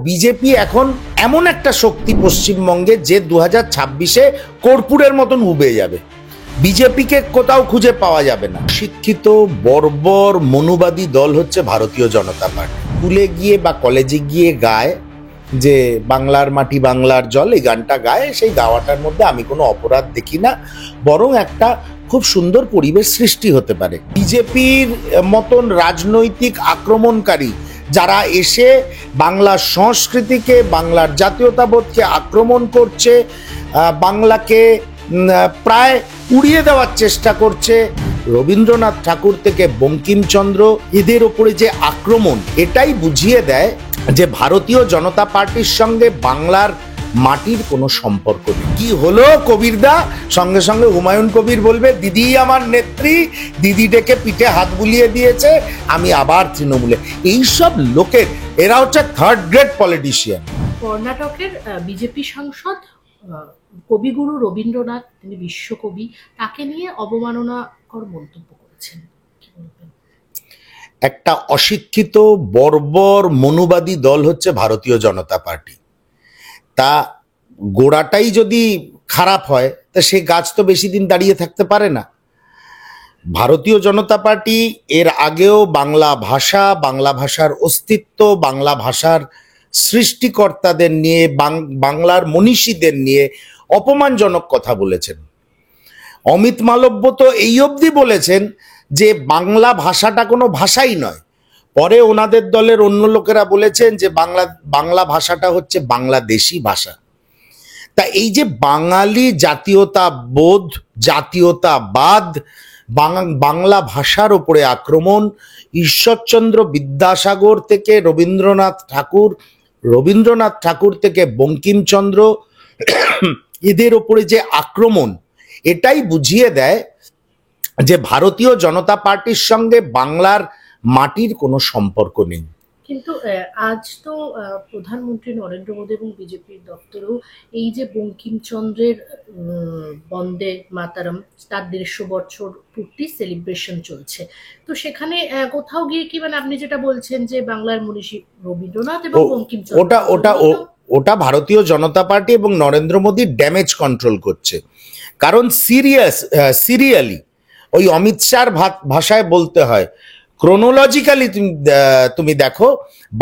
BJP এখন এমন একটা শক্তি পশ্চিমবঙ্গে যে 2026-এ কর্পূরের মতন উবে যাবে। বিজেপিকে কোথাও খুঁজে পাওয়া যাবে না। শিক্ষিত বর্বর মনুবাদী দল হচ্ছে ভারতীয় জনতা পার্টি। স্কুলে গিয়ে বা কলেজে গিয়ে গায় যে বাংলার মাটি বাংলার জল, এই গানটা গায়। সেই গাওয়াটার মধ্যে আমি কোনো অপরাধ দেখি না, বরং একটা খুব সুন্দর পরিবেশ সৃষ্টি হতে পারে। বিজেপির মতন রাজনৈতিক আক্রমণকারী যারা এসে বাংলার সংস্কৃতিকে, বাংলার জাতীয়তাবোধকে আক্রমণ করছে, বাংলাকে প্রায় উড়িয়ে দেওয়ার চেষ্টা করছে, রবীন্দ্রনাথ ঠাকুর থেকে বঙ্কিমচন্দ্র, এদের ওপরে যে আক্রমণ, এটাই বুঝিয়ে দেয় যে ভারতীয় জনতা পার্টির সঙ্গে বাংলার মাটির কোনো সম্পর্ক নেই। কি হলো কবিরদা? সঙ্গে সঙ্গে হুমায়ুন কবির বলবে দিদি আমার নেত্রী, দিদি ডেকে পিঠে হাত বুলিয়ে দিয়েছে, আমি আবার তৃণমূলে। এইসব লোকের, এরা হচ্ছে থার্ড গ্রেড পলিটিশিয়ান। কর্ণাটকের বিজেপি সাংসদ কবিগুরু রবীন্দ্রনাথ, তিনি বিশ্বকবি, তাকে নিয়ে অবমাননাকর মন্তব্য করেছেন। কি বলবেন? একটা অশিক্ষিত বর্বর মনুবাদী দল হচ্ছে ভারতীয় জনতা পার্টি। তা গোড়াটাই যদি খারাপ হয়, তা সে গাছ তো বেশি দিন দাঁড়িয়ে থাকতে পারে না। ভারতীয় জনতা পার্টি এর আগেও বাংলা ভাষা, বাংলা ভাষার অস্তিত্ব, বাংলা ভাষার সৃষ্টিকর্তাদের নিয়ে, বাংলার মনীষীদের নিয়ে অপমানজনক কথা বলেছেন। অমিত মালব্য তো এই অবধি বলেছেন যে বাংলা ভাষাটা কোনো ভাষাই নয়। পরে ওনাদের দলের অন্য লোকেরা বলেছেন যে বাংলা ভাষাটা হচ্ছে বাংলাদেশি ভাষা। তা এই যে বাঙালি জাতীয়তাবোধ, জাতীয়তাবাদ, বাংলা ভাষার উপরে আক্রমণ, ঈশ্বরচন্দ্র বিদ্যাসাগর থেকে রবীন্দ্রনাথ ঠাকুর থেকে বঙ্কিমচন্দ্র, এদের ওপরে যে আক্রমণ, এটাই বুঝিয়ে দেয় যে ভারতীয় জনতা পার্টির সঙ্গে বাংলার মাটির কোনো সম্পর্ক নেই। কিন্তু আজ তো প্রধানমন্ত্রী নরেন্দ্র মোদী এবং বিজেপির দপ্তরেও এই যে বঙ্কিমচন্দ্রের বন্দে মাতারম, তার 150 বছর পূর্তি সেলিব্রেশন চলছে। তো সেখানে কোথাও গিয়ে কি, মানে আপনি যেটা বলছেন যে বাংলার মনীষী রবীন্দ্রনাথ এবং বঙ্কিমচন্দ্র, ওটা ভারতীয় জনতা পার্টি এবং নরেন্দ্র মোদী ড্যামেজ কন্ট্রোল করছে। কারণ সিরিয়ালি ওই অমিত শাহর ভাষায় বলতে হয়, ক্রোনোলজিক্যালি তুমি দেখো,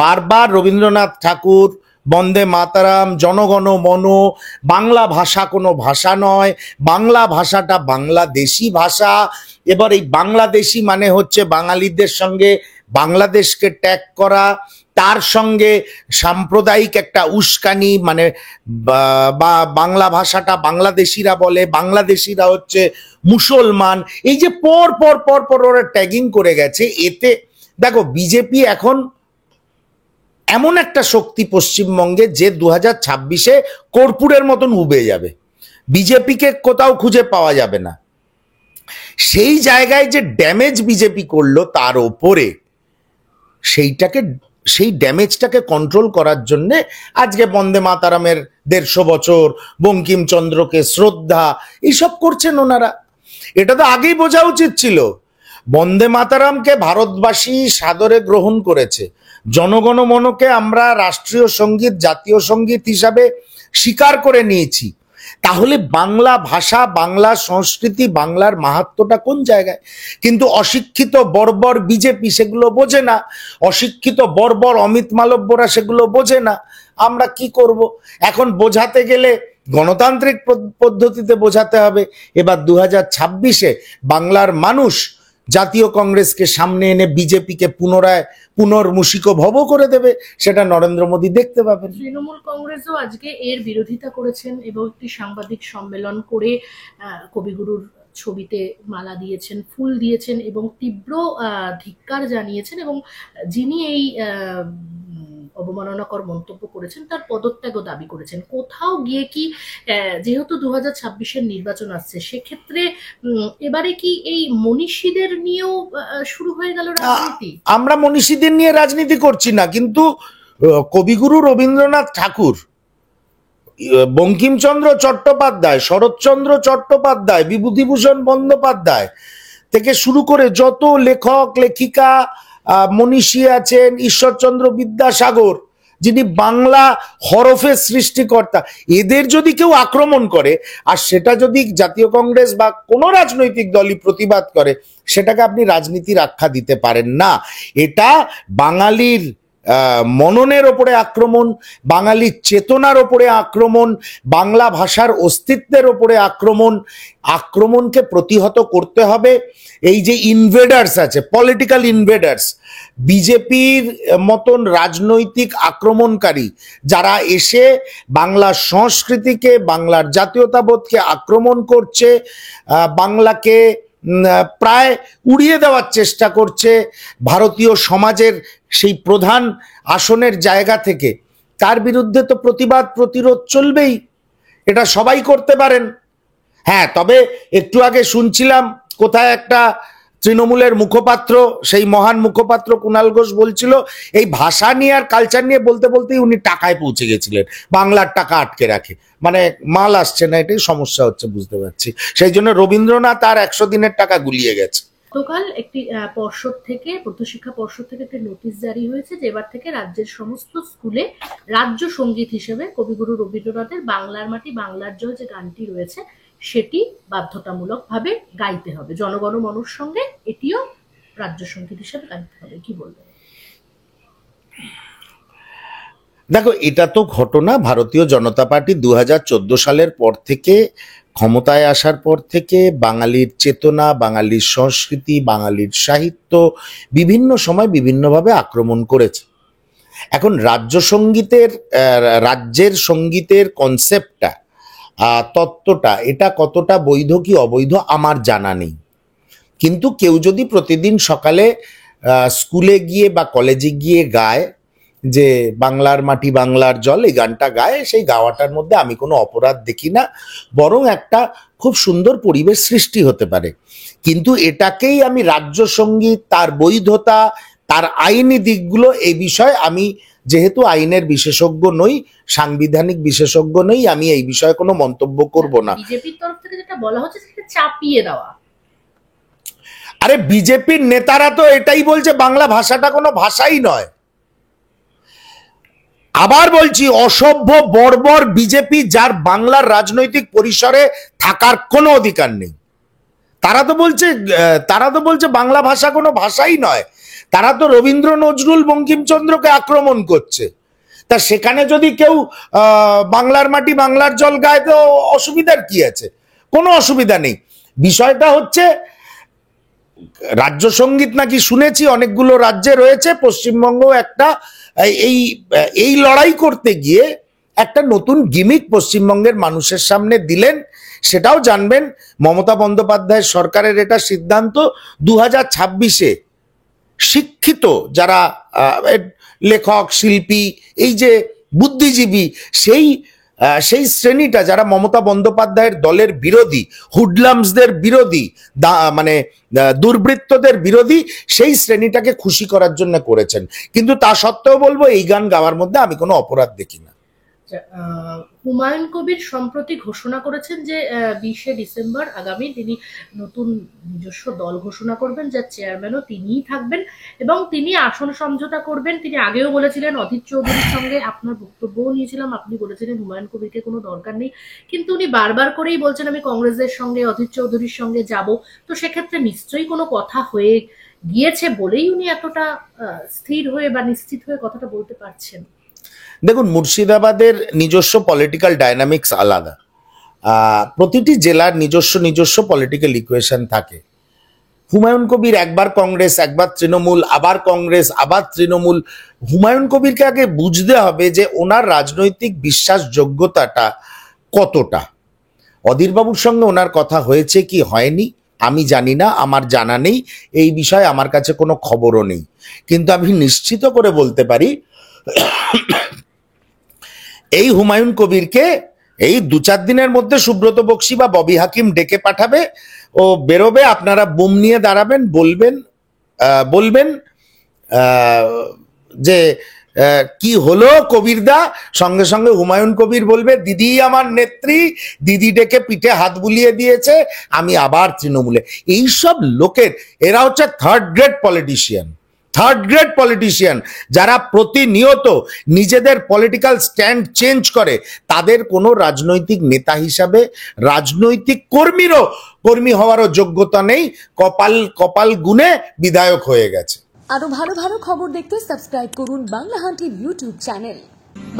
বারবার রবীন্দ্রনাথ ঠাকুর, বন্দে মাতারাম, জনগণ মন, বাংলা ভাষা কোনো ভাষা নয়, বাংলা ভাষাটা বাংলাদেশি ভাষা। এবার এই বাংলাদেশি মানে হচ্ছে বাঙালিদের সঙ্গে বাংলাদেশকে ট্যাগ করা, তার সঙ্গে সাম্প্রদায়িক একটা উস্কানি, মানে বাংলা ভাষাটা বাংলাদেশিরা বলে, বাংলাদেশিরা হচ্ছে মুসলমান। এই যে পর পর পর পর ওরা ট্যাগিং করে গেছে। এতে দেখো বিজেপি এখন এমন একটা শক্তি পশ্চিমবঙ্গে যে 2026-এ কর্পূরের মতন উবে যাবে। বিজেপিকে কোথাও খুঁজে পাওয়া যাবে না। সেই জায়গায় যে ড্যামেজ বিজেপি করলো, তার ওপরে সেই ড্যামেজটাকে কন্ট্রোল করার জন্য আজকে বন্দে মাতারামের 150 বছর, বঙ্কিমচন্দ্রকে শ্রদ্ধা, এইসব করছেন ওনারা। এটা তো আগেই বোঝা উচিত ছিল। বন্দে মাতারামকে ভারতবাসী সাদরে গ্রহণ করেছে, জনগণ মনকে আমরা রাষ্ট্রীয় সঙ্গীত, জাতীয় সঙ্গীত হিসাবে স্বীকার করে নিয়েছি। তাহলে বাংলা ভাষা, বাংলা সংস্কৃতি, বাংলার মাহাত্ম্যটা কোন জায়গায়? কিন্তু অশিক্ষিত বর্বর বিজেপি সেগুলো বোঝে না, অশিক্ষিত বর্বর অমিত মালব্যরা সেগুলো বোঝে না। আমরা কি করব? এখন বোঝাতে গেলে গণতান্ত্রিক পদ্ধতিতে বোঝাতে হবে। এবার 2026-এ বাংলার মানুষ জাতীয় কংগ্রেসকে সামনে এনে বিজেপিকে পুনর্মূষিকভব করে দেবে, সেটা নরেন্দ্র মোদী দেখতে পাবেন। তৃণমূল কংগ্রেসও আজকে এর বিরোধিতা করেছেন এবং একটি সাংবাদিক সম্মেলন করে কবিগুরুর ছবিতে মালা দিয়েছেন, ফুল দিয়েছেন এবং তীব্র ধিক্কার জানিয়েছেন, এবং যিনি এই অবমাননাকর মন্তব্য করেছেন তার পদত্যাগও দাবি করেছেন। কোথাও গিয়ে কি, যেহেতু 2026-এর নির্বাচন আসছে, সেক্ষেত্রে এবারে কি এই মনীষীদের নিয়েও শুরু হয়ে গেল রাজনীতি? আমরা মনীষীদের নিয়ে রাজনীতি করছি না, কিন্তু কবিগুরু রবীন্দ্রনাথ ঠাকুর, বঙ্কিমচন্দ্র চট্টোপাধ্যায়, শরৎচন্দ্র চট্টোপাধ্যায়, বিভূতিভূষণ বন্দ্যোপাধ্যায় থেকে শুরু করে যত লেখক লেখিকা মনীষী আছেন, ঈশ্বরচন্দ্র বিদ্যাসাগর, যিনি বাংলা হরফের সৃষ্টিকর্তা, এদের যদি কেউ আক্রমণ করে আর সেটা যদি জাতীয় কংগ্রেস বা কোনো রাজনৈতিক দলই প্রতিবাদ করে, সেটাকে আপনি রাজনীতির আখ্যা দিতে পারেন না। এটা বাঙালির মননের ওপরে আক্রমণ, বাঙালির চেতনার ওপরে আক্রমণ, বাংলা ভাষার অস্তিত্বের ওপরে আক্রমণ। আক্রমণকে প্রতিহত করতে হবে। এই যে ইনভেডার্স আছে, পলিটিক্যাল ইনভেডার্স, বিজেপির মতন রাজনৈতিক আক্রমণকারী যারা এসে বাংলার সংস্কৃতিকে, বাংলার জাতীয়তাবোধকে আক্রমণ করছে, বাংলাকে প্রায় উড়িয়ে দেওয়ার চেষ্টা করছে ভারতীয় সমাজের সেই প্রধান আসনের জায়গা থেকে, তার বিরুদ্ধে তো প্রতিবাদ প্রতিরোধ চলবেই। এটা সবাই করতে পারেন। হ্যাঁ, তবে একটু আগে শুনছিলাম কোথায় একটা তৃণমূলের মুখপাত্র, সেই মহান মুখপাত্র কুণাল ঘোষ বলছিল এই ভাষা নিয়ে আর কালচার নিয়ে বলতে বলতেই উনি টাকায় পৌঁছে গেছিলেন, বাংলার টাকা আটকে রাখে, মানে মাল আসছে না, এটাই সমস্যা হচ্ছে, বুঝতে পারছি। সেই জন্য রবীন্দ্রনাথ আর 100 দিনের টাকা গুলিয়ে গেছে। গতকাল একটি পর্ষদ থেকে, মধ্যশিক্ষা পর্ষদ থেকে একটি নোটিশ জারি হয়েছে যে এবার থেকে রাজ্যের সমস্ত স্কুলে রাজ্য সঙ্গীত হিসেবে কবিগুরু রবীন্দ্রনাথের বাংলার মাটি বাংলার জয় যে গানটি রয়েছে সেটি বাধ্যতামূলকভাবে গাইতে হবে। জনগণমনর সঙ্গে এটিও রাজ্য সঙ্গীত হিসেবে গাইতে হবে। কি বলবেন? দেখো, এটা তো ঘটনা ভারতীয় জনতা পার্টি 2014 সালের পর থেকে, ক্ষমতায় আসার পর থেকে বাঙালির চেতনা, বাঙালির সংস্কৃতি, বাঙালির সাহিত্য বিভিন্ন সময় বিভিন্নভাবে আক্রমণ করেছে। এখন রাজ্যের সঙ্গীতের কনসেপ্টটা, তত্ত্বটা, এটা কতটা বৈধ কি অবৈধ আমার জানা নেই। কিন্তু কেউ যদি প্রতিদিন সকালে স্কুলে গিয়ে বা কলেজে গিয়ে গায় যে বাংলার মাটি বাংলার জল, এই গানটা গায়, সেই গাওয়াটার মধ্যে আমি কোনো অপরাধ দেখি না, বরং একটা খুব সুন্দর পরিবেশ সৃষ্টি হতে পারে। কিন্তু এটাকেই আমি রাজ্য সঙ্গীত, তার বৈধতা, তার আইনি দিকগুলো, এই বিষয়ে আমি যেহেতু আইনের বিশেষজ্ঞ নই, সাংবিধানিক বিশেষজ্ঞ নই, আমি এই বিষয়ে কোনো মন্তব্য করব না। বিজেপির তরফ থেকে যেটা বলা হচ্ছে সেটা চাপিয়ে দেওয়া। আরে বিজেপির নেতারা তো এটাই বলছে বাংলা ভাষাটা কোনো ভাষাই নয়। আবার বলছি, অসভ্য বর্বর বিজেপি, যার বাংলার রাজনৈতিক পরিসরে থাকার কোনো অধিকার নেই, তারা তো বলছে বাংলা ভাষা কোনো ভাষাই নয়। তারা তো রবীন্দ্র, নজরুল, বঙ্কিমচন্দ্রকে আক্রমণ করছে। তা সেখানে যদি কেউ বাংলার মাটি বাংলার জল গায় তো অসুবিধার কি আছে? কোনো অসুবিধা নেই। বিষয়টা হচ্ছে রাজ্য সঙ্গীত নাকি শুনেছি অনেকগুলো রাজ্যে রয়েছে, পশ্চিমবঙ্গ একটা, এই লড়াই করতে গিয়ে একটা নতুন গিমিক পশ্চিমবঙ্গের মানুষের সামনে দিলেন। সেটাও জানবেন, মমতা বন্দ্যোপাধ্যায়ের সরকারের এটা সিদ্ধান্ত 2026-এ শিক্ষিত যারা লেখক, শিল্পী, এই যে বুদ্ধিজীবী, সেই শ্রেণীটা যারা মমতা বন্দ্যোপাধ্যায়ের দলের বিরোধী, হুডলামসদের বিরোধী, মানে দুর্বৃত্তদের বিরোধী, সেই শ্রেণীটাকে খুশি করার জন্য করেছেন। কিন্তু তা সত্ত্বেও বলবো, এই গান গাওয়ার মধ্যে আমি কোনো অপরাধ দেখি না। হুমায়ুন কবির সম্প্রতি ঘোষণা করেছেন যে 20শে ডিসেম্বর আগামী তিনি নতুন নিজস্ব দল ঘোষণা করবেন, যার চেয়ারম্যানও তিনিই থাকবেন এবং তিনি আসন সমঝোতা করবেন। তিনি আগেও বলেছিলেন অধীর চৌধুরীর সঙ্গে, আপনার বক্তব্যও নিয়েছিলাম, আপনি বলেছিলেন হুমায়ুন কবিরকে কোনো দরকার নেই, কিন্তু উনি বারবার করেই বলছেন আমি কংগ্রেসের সঙ্গে, অধীর চৌধুরীর সঙ্গে যাব। তো সেক্ষেত্রে নিশ্চয়ই কোনো কথা হয়ে গিয়েছে বলেই উনি এতটা স্থির হয়ে বা নিশ্চিত হয়ে কথাটা বলতে পারছেন। দেখুন, মুর্শিদাবাদের নিজস্ব পলিটিক্যাল ডাইনামিক্স আলাদা। প্রতিটি জেলার নিজস্ব পলিটিক্যাল ইকুয়েশন থাকে। হুমায়ুন কবির একবার কংগ্রেস, একবার তৃণমূল, আবার কংগ্রেস, আবার তৃণমূল। হুমায়ুন কবিরকে আগে বুঝতে হবে যে ওনার রাজনৈতিক বিশ্বাসযোগ্যতাটা কতটা। অধীরবাবুর সঙ্গে ওনার কথা হয়েছে কি হয়নি আমি জানি না, আমার জানা নেই, এই বিষয়ে আমার কাছে কোনো খবরও নেই। কিন্তু আমি নিশ্চিত করে বলতে পারি, এই হুমায়ুন কবিরকে এই 2-4 দিনের মধ্যে সুব্রত বক্সী বা ববি হাকিম ডেকে পাঠাবে, ও বেরোবে, আপনারা বুম নিয়ে দাঁড়াবেন, বলবেন যে কি হলো কবিরদা, সঙ্গে সঙ্গে হুমায়ুন কবির বলবে দিদি আমার নেত্রী, দিদি ডেকে পিঠে হাত বুলিয়ে দিয়েছে, আমি আবার তৃণমূলে। এইসব লোকের, এরা হচ্ছে 3rd grade politician, third grade politician, যারা প্রতিনিয়ত নিজেদের পলিটিক্যাল স্ট্যান্ড চেঞ্জ করে, তাদের কোনো রাজনৈতিক নেতা হিসাবে রাজনৈতিক কর্মী হওয়ারও যোগ্যতা নেই। কপাল গুনে বিধায়ক হয়ে গেছে। আরো ভালো ভালো খবর দেখতে সাবস্ক্রাইব করুন বাংলা হান্টের ইউটিউব চ্যানেল।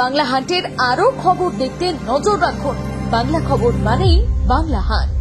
বাংলা হান্টের আরো খবর দেখতে নজর রাখুন। বাংলা খবর মানেই বাংলা হান্ট।